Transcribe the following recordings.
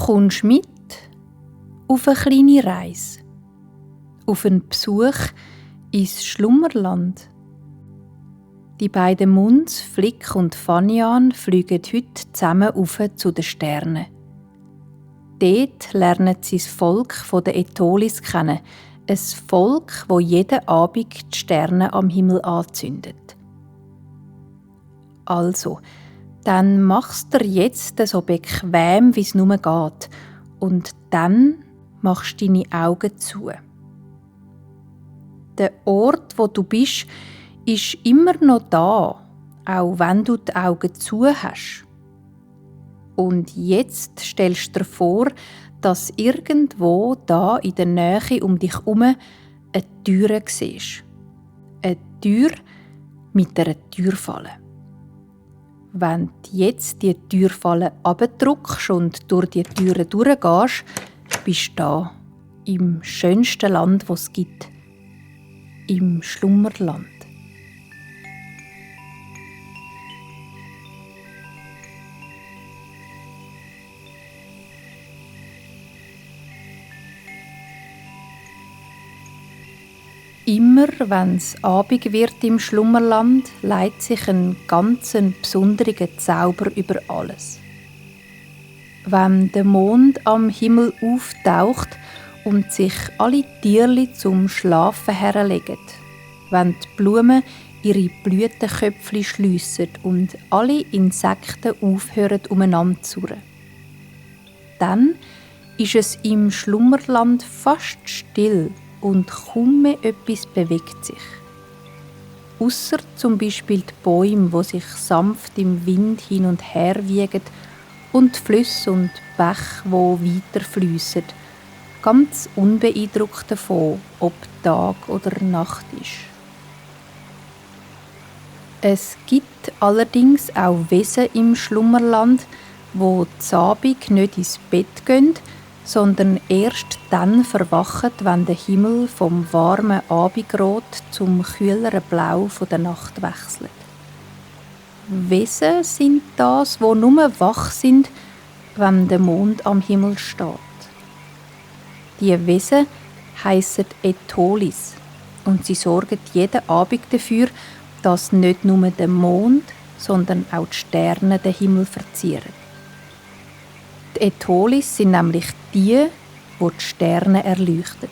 Kommst mit auf eine kleine Reise, auf einen Besuch ins Schlummerland. Die beiden Munz, Flick und Fanian, fliegen heute zusammen auf zu den Sternen. Dort lernen sie das Volk der Etholis kennen, ein Volk, das jeden Abend die Sterne am Himmel anzündet. Also, dann machst du dir jetzt so bequem, wie es nur geht, und dann machst du deine Augen zu. Der Ort, wo du bist, ist immer noch da, auch wenn du die Augen zu hast. Und jetzt stellst du dir vor, dass irgendwo da in der Nähe um dich herum eine Tür siehst. Eine Tür mit einer Türfalle. Wenn du jetzt die Türfalle abdrückst und durch die Türe durchgehst, bist du da, im schönsten Land, das es gibt. Im Schlummerland. Immer wenn es Abend wird im Schlummerland, legt sich ein ganz besonderer Zauber über alles. Wenn der Mond am Himmel auftaucht und sich alle Tierli zum Schlafen herlegen, wenn die Blumen ihre Blütenköpfchen schliessen und alle Insekten aufhören umeinander zu surren. Dann ist es im Schlummerland fast still und kaum mehr etwas bewegt sich. Ausser zum Beispiel die Bäume, die sich sanft im Wind hin und her wiegen, und die Flüsse und Bäche, die weiterfliessen, ganz unbeeindruckt davon, ob Tag oder Nacht ist. Es gibt allerdings auch Wesen im Schlummerland, die zu Abend nicht ins Bett gehen, sondern erst dann verwachen, wenn der Himmel vom warmen Abendrot zum kühleren Blau der Nacht wechselt. Wesen sind das, die nur wach sind, wenn der Mond am Himmel steht. Die Wesen heissen Etholis und sie sorgen jeden Abend dafür, dass nicht nur der Mond, sondern auch die Sterne den Himmel verzieren. Die Etholis sind nämlich die Sterne erleuchten.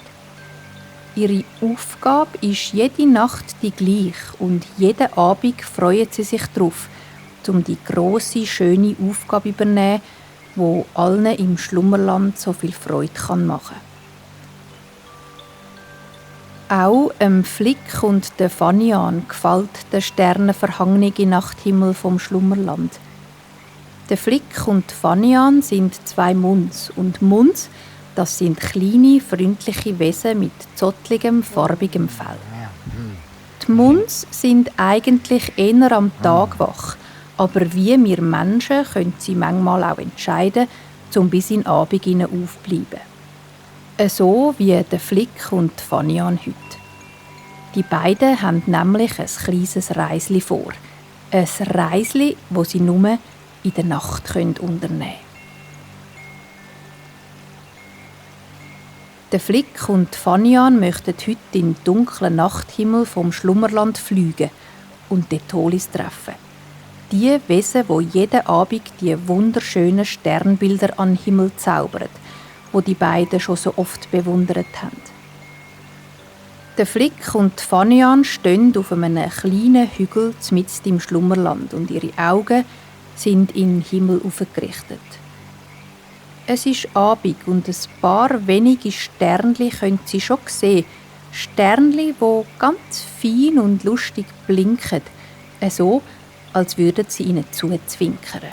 Ihre Aufgabe ist jede Nacht die gleiche und jeden Abend freuen sie sich darauf, um die grosse, schöne Aufgabe zu übernehmen, die allen im Schlummerland so viel Freude machen kann. Auch Flick und der Fanian gefällt der sternenverhangene Nachthimmel vom Schlummerland. Der Flick und Fanian sind zwei Munz und Munz, das sind kleine, freundliche Wesen mit zottligem, farbigem Fell. Die Munz sind eigentlich eher am Tag wach, aber wie wir Menschen können sie manchmal auch entscheiden, um bis in den Abend aufzubleiben. So wie der Flick und Fanian heute. Die beiden haben nämlich ein kleines Reisli vor. Ein Reisli, das sie nur in der Nacht unternehmen können. Der Flick und Fanian möchten heute im dunklen Nachthimmel vom Schlummerland fliegen und die Etholis treffen. Die Wesen, die jeden Abend die wunderschönen Sternbilder an den Himmel zaubern, die beiden schon so oft bewundert haben. Der Flick und Fanian stehen auf einem kleinen Hügel mitten im Schlummerland und ihre Augen sind in den Himmel aufgerichtet. Es ist Abend und ein paar wenige Sternli können sie schon sehen. Sternli, die ganz fein und lustig blinken, so als würden sie ihnen zuzwinkern.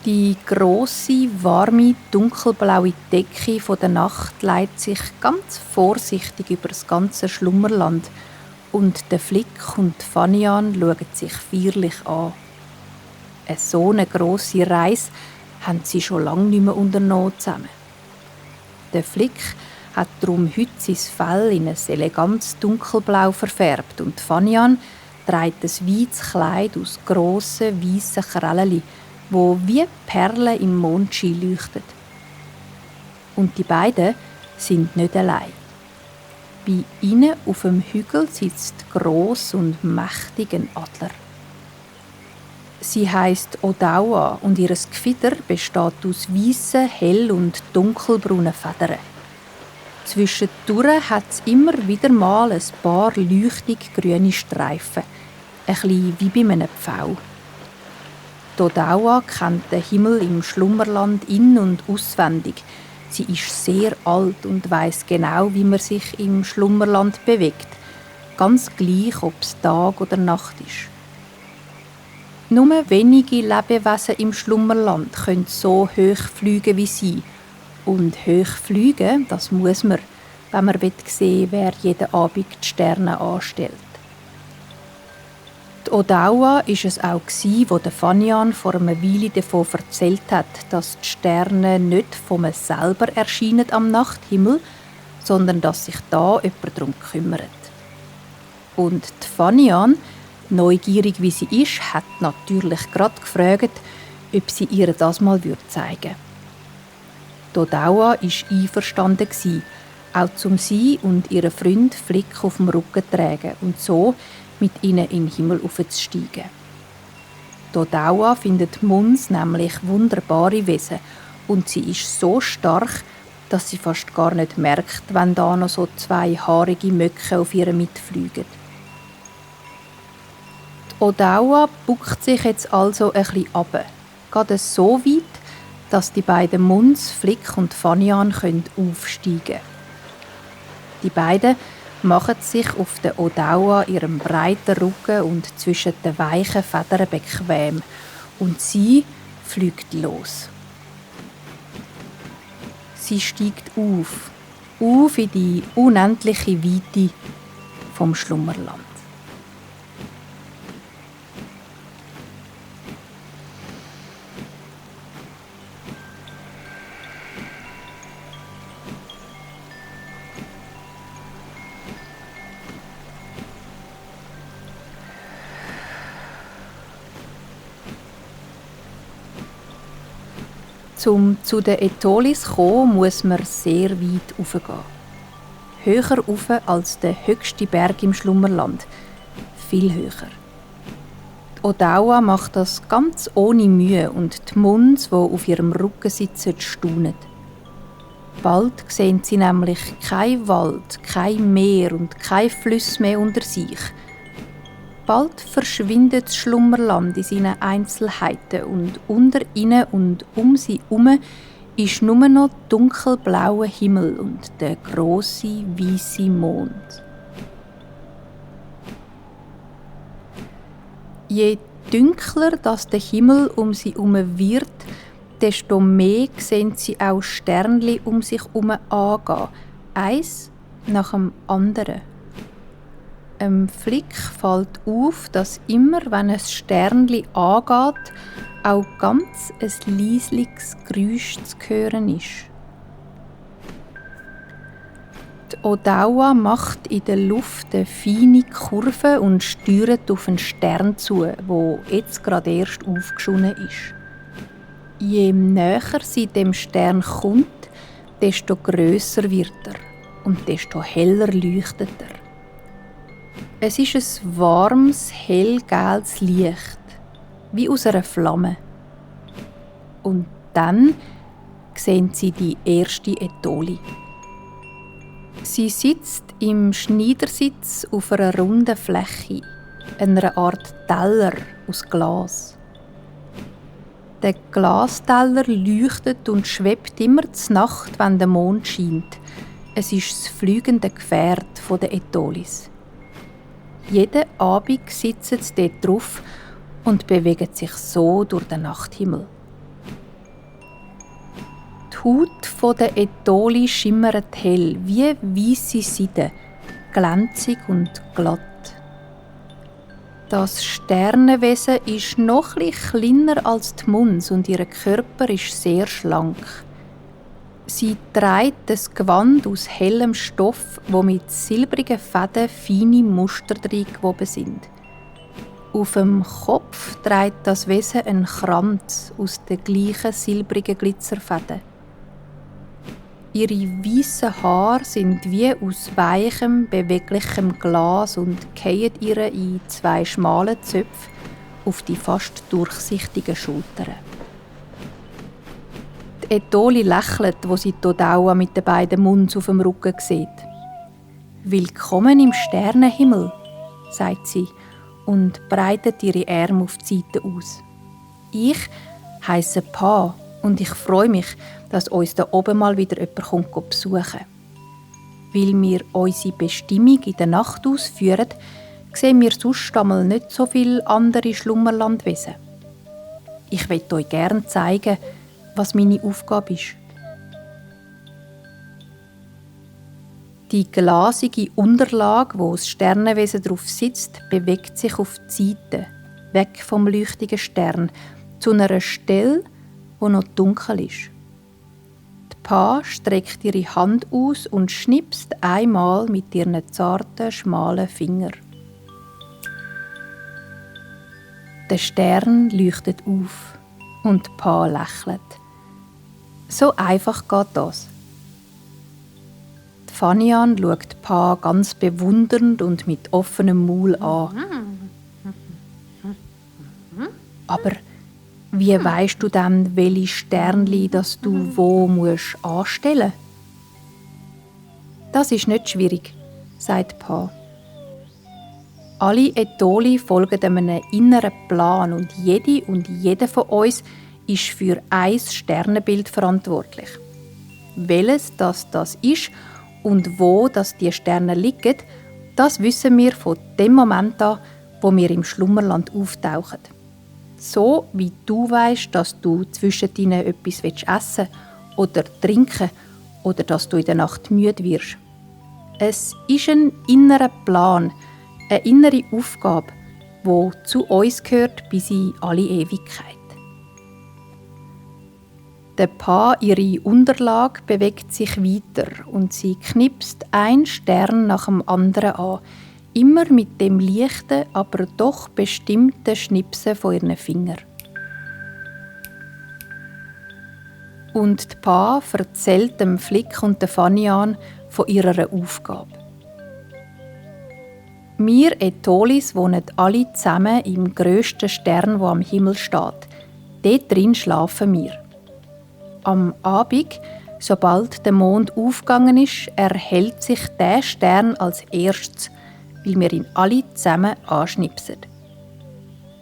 Die grosse, warme, dunkelblaue Decke der Nacht legt sich ganz vorsichtig über das ganze Schlummerland und der Flick und Fanian schauen sich feierlich an. So eine grosse Reise haben sie schon lange nicht mehr unternommen zusammen. Der Flick hat darum heute sein Fell in ein elegantes Dunkelblau verfärbt und Fanian trägt ein weißes Kleid aus grossen, weissen Krällen, wo wie Perlen im Mondschein leuchtet. Und die beiden sind nicht allein. Bei ihnen auf dem Hügel sitzt gross und mächtig ein Adler. Sie heisst Odawa und ihr Gefieder besteht aus weißen, hell- und dunkelbraunen Federn. Zwischendurch hat es immer wieder mal ein paar leuchtig grüne Streifen, ein bisschen wie bei einem Pfau. Die Odawa kennt den Himmel im Schlummerland in- und auswendig. Sie ist sehr alt und weiss genau, wie man sich im Schlummerland bewegt, ganz gleich, ob es Tag oder Nacht ist. Nur wenige Lebewesen im Schlummerland können so hoch fliegen wie sie. Und hoch fliegen, das muss man, wenn man sehen will, wer jeden Abend die Sterne anstellt. Die Odawa war es auch, wo der Fanian vor einer Weile davon erzählt hat, dass die Sterne nicht von man selber erscheinen am Nachthimmel, sondern dass sich da jemand darum kümmert. Und die Fanian, neugierig wie sie ist, hat natürlich gerade gefragt, ob sie ihr das mal zeigen würde. Die Odawa war einverstanden, auch zum sie und ihren Freund Flick auf dem Rücken zu tragen und so mit ihnen in den Himmel aufzusteigen. Die Odawa findet Muns nämlich wunderbare Wesen und sie ist so stark, dass sie fast gar nicht merkt, wenn da noch so zwei haarige Möcke auf ihr mitfliegen. Die Odawa buckt sich jetzt also ein bisschen runter, geht so weit, dass die beiden Muns, Flick und Fanian, aufsteigen können. Die beiden machen sich auf der Odawa ihrem breiten Rücken und zwischen den weichen Federn bequem und sie fliegt los. Sie steigt auf in die unendliche Weite vom Schlummerland. Um zu den Aetolis zu kommen, muss man sehr weit raufgehen. Höher rauf als der höchste Berg im Schlummerland. Viel höher. Die Odawa macht das ganz ohne Mühe und die Muns, die auf ihrem Rücken sitzen, staunen. Bald sehen sie nämlich kein Wald, kein Meer und kein Fluss mehr unter sich. Bald verschwindet das Schlummerland in seinen Einzelheiten und unter ihnen und um sie herum ist nur noch dunkelblauer Himmel und der grosse, weisse Mond. Je dunkler das der Himmel um sie herum wird, desto mehr sehen sie auch Sternli um sich herum angehen, eins nach dem anderen. Flick fällt auf, dass immer, wenn ein Sternli angeht, auch ganz ein leisliches Geräusch zu hören ist. Die Odawa macht in der Luft eine feine Kurve und steuert auf einen Stern zu, der jetzt gerade erst aufgeschossen ist. Je näher sie dem Stern kommt, desto grösser wird er und desto heller leuchtet er. Es ist ein warmes, hellgelbes Licht, wie aus einer Flamme. Und dann sehen sie die erste Aetoli. Sie sitzt im Schneidersitz auf einer runden Fläche, einer Art Teller aus Glas. Der Glasteller leuchtet und schwebt immer zur Nacht, wenn der Mond scheint. Es ist das fliegende Gefährt der Aetolis. Jeden Abend sitzen sie dort drauf und bewegen sich so durch den Nachthimmel. Die Haut der Aetoli schimmert hell, wie weisse Seide, glänzig und glatt. Das Sternenwesen ist noch etwas kleiner als die Muns und ihr Körper ist sehr schlank. Sie trägt ein Gewand aus hellem Stoff, wo mit silbrigen Fäden feine Muster drin gewoben sind. Auf dem Kopf trägt das Wesen einen Kranz aus den gleichen silbrigen Glitzerfäden. Ihre weißen Haare sind wie aus weichem, beweglichem Glas und fallen ihr in 2 schmale Zöpfe auf die fast durchsichtigen Schultern. Die Etoli lächelt, wo sie Todawa mit den beiden Munds auf dem Rücken sieht. «Willkommen im Sternenhimmel», sagt sie und breitet ihre Arme auf die Seite aus. «Ich heisse Pa und ich freue mich, dass uns da oben mal wieder jemand besuchen kommt. Weil wir unsere Bestimmung in der Nacht ausführen, sehen wir sonst einmal nicht so viele andere Schlummerlandwesen. Ich möchte euch gerne zeigen, was meine Aufgabe ist.» Die glasige Unterlage, wo das Sternenwesen drauf sitzt, bewegt sich auf die Seite, weg vom leuchtigen Stern, zu einer Stelle, wo noch dunkel ist. Die Pa streckt ihre Hand aus und schnipst einmal mit ihren zarten, schmalen Fingern. Der Stern leuchtet auf und die Pa lächelt. So einfach geht das. Fanian schaut Pa ganz bewundernd und mit offenem Maul an. «Aber wie weisst du denn, welche Sternli das du wo musst anstellen?» «Das ist nicht schwierig», sagt Pa. Alle Etoli folgen einem inneren Plan und jeder von uns ist für ein Sternenbild verantwortlich. Welches das ist und wo das die Sterne liegen, das wissen wir von dem Moment an, wo wir im Schlummerland auftauchen. So wie du weisst, dass du zwischen etwas essen oder trinken oder dass du in der Nacht müde wirst. Es ist ein innerer Plan, eine innere Aufgabe, die zu uns gehört bis in alle Ewigkeit. Der Pa, ihre Unterlage, bewegt sich weiter und sie knipst einen Stern nach dem anderen an, immer mit dem leichten, aber doch bestimmten Schnipsen von ihren Fingern. Und die Pa erzählt dem Flick und der Fanian von ihrer Aufgabe. Wir Etolis wohnen alle zusammen im grössten Stern, der am Himmel steht. Dort drin schlafen wir. Am Abend, sobald der Mond aufgegangen ist, erhellt sich der Stern als erstes, weil wir ihn alle zusammen anschnipsen.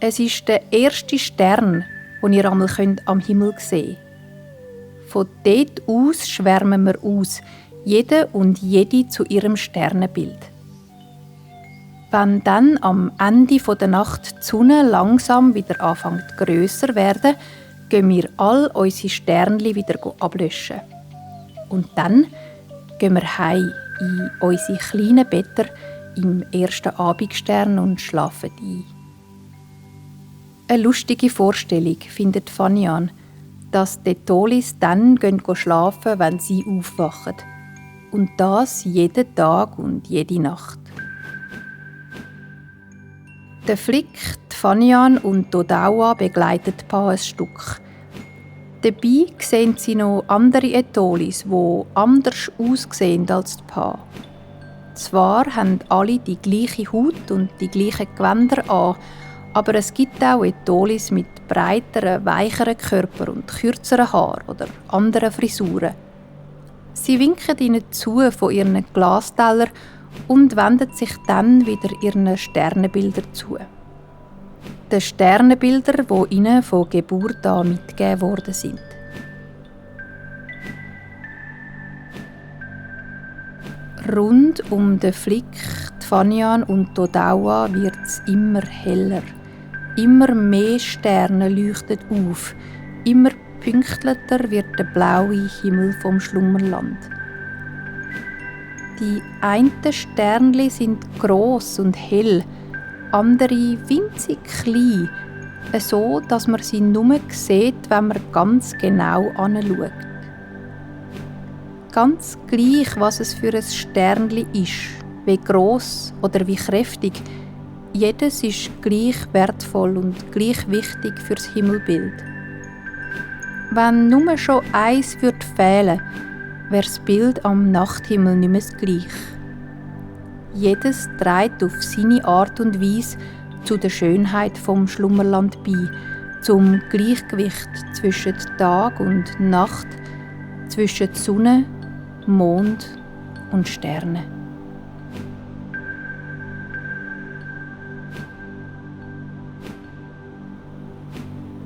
Es ist der erste Stern, den ihr einmal am Himmel sehen könnt. Von dort aus schwärmen wir aus, jede und jede zu ihrem Sternenbild. Wenn dann am Ende der Nacht die Sonne langsam wieder anfängt grösser werden, gehen wir all unsere Sternli wieder ablöschen. Und dann gehen wir heim in unsere kleinen Betten im ersten Abendstern und schlafen ein. Eine lustige Vorstellung findet Fanian, dass die Tolis dann schlafen gehen, wenn sie aufwachen. Und das jeden Tag und jede Nacht. Der Flick, die Fanian und Todawa begleiten die Pa ein Stück. Dabei sehen sie noch andere Etolis, die anders aussehen als die Pa. Zwar haben alle die gleiche Haut und die gleichen Gewänder an, aber es gibt auch Etolis mit breiteren, weicheren Körper und kürzeren Haaren oder anderen Frisuren. Sie winken ihnen zu von ihren Glastellern und wenden sich dann wieder ihren Sternenbildern zu. Den Sternenbildern, die ihnen von Geburt an mitgegeben worden sind. Rund um den Flick, die Fanian und Todawa wird es immer heller. Immer mehr Sterne leuchten auf. Immer pünktlicher wird der blaue Himmel vom Schlummerland. Die einen Sternli sind gross und hell, andere winzig klein, so dass man sie nur sieht, wenn man ganz genau anschaut. Ganz gleich, was es für ein Sternli ist, wie gross oder wie kräftig, Jedes ist gleich wertvoll und gleich wichtig fürs Himmelbild. Wenn nur schon eins fehlen würde, wäre das Bild am Nachthimmel nicht mehr das gleiche. Jedes trägt auf seine Art und Weise zu der Schönheit vom Schlummerland bei, zum Gleichgewicht zwischen Tag und Nacht, zwischen Sonne, Mond und Sternen.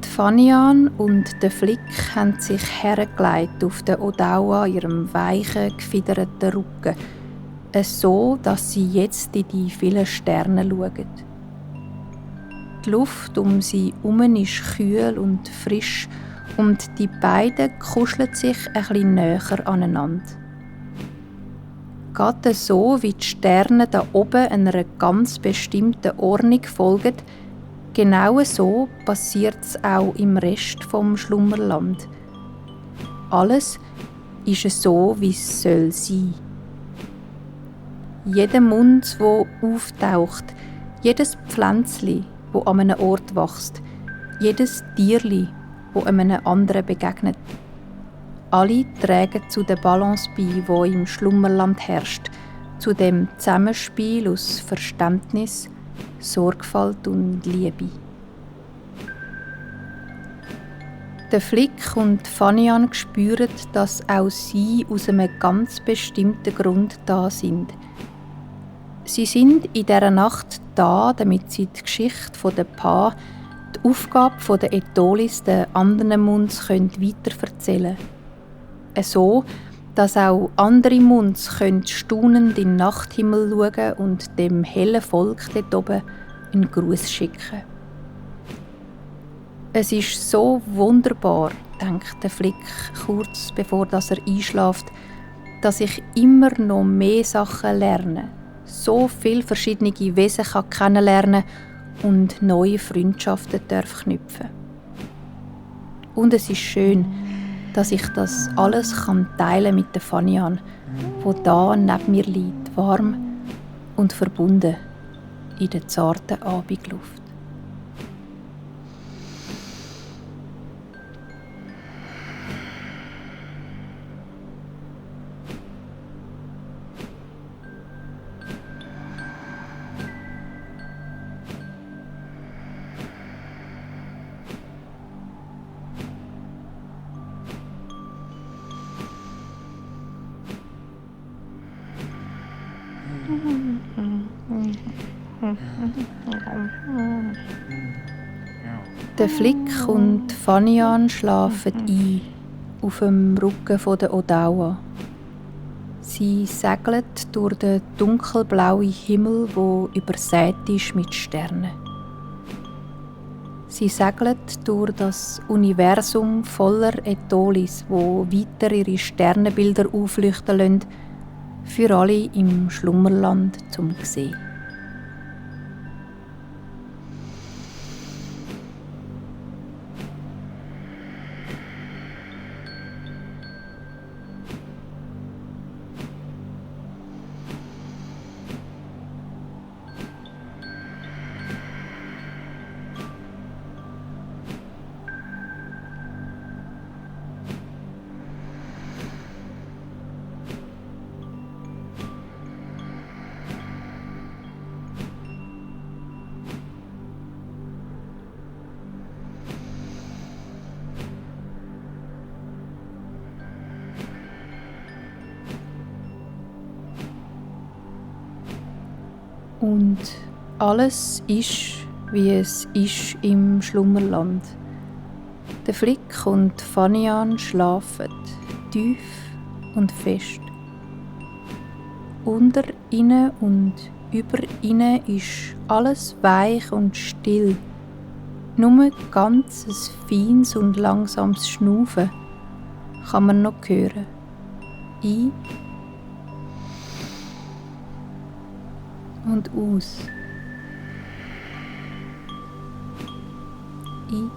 Die Fanian und der Flick haben sich hergelegt auf den Odawa ihrem weichen, gefiederten Rücken, so dass sie jetzt in die vielen Sterne schauen. Die Luft um sie herum ist kühl und frisch und die beiden kuscheln sich ein bisschen näher aneinander. Gerade so, wie die Sterne da oben einer ganz bestimmten Ordnung folgen, genau so passiert es auch im Rest vom Schlummerland. Alles ist so, wie es soll sein. Jeder Mund, der auftaucht, jedes Pflänzli, das an einem Ort wächst, jedes Tierli, das einem anderen begegnet. Alle tragen zu der Balance bei, die im Schlummerland herrscht, zu dem Zusammenspiel aus Verständnis, Sorgfalt und Liebe. Der Flick und Fanian spüren, dass auch sie aus einem ganz bestimmten Grund da sind. Sie sind in dieser Nacht da, damit sie die Geschichte der Paar, die Aufgabe der Etholis den anderen Munds weiterverzählen können. So, dass auch andere Munds staunend in den Nachthimmel schauen und dem hellen Volk dort oben einen Gruß schicken. Es ist so wunderbar, denkt der Flick kurz bevor er einschläft, dass ich immer noch mehr Sachen lerne, so viele verschiedene Wesen kennenlernen und neue Freundschaften knüpfen. Und es ist schön, dass ich das alles teilen mit der Fanian, die da neben mir liegt, warm und verbunden in der zarten Abendluft. Der Flick und Fanian schlafen ein auf dem Rücken der Odawa. Sie segeln durch den dunkelblauen Himmel, der übersät ist mit Sternen. Sie segeln durch das Universum voller Etholis, wo weiter ihre Sternenbilder aufleuchten lassen, für alle im Schlummerland zum sehen. Und alles ist, wie es ist im Schlummerland. Der Flick und Fanian schlafen tief und fest. Unter ihnen und über ihnen ist alles weich und still. Nur ganz ein feines und langsames Schnaufen kann man noch hören. Ein und aus. Ein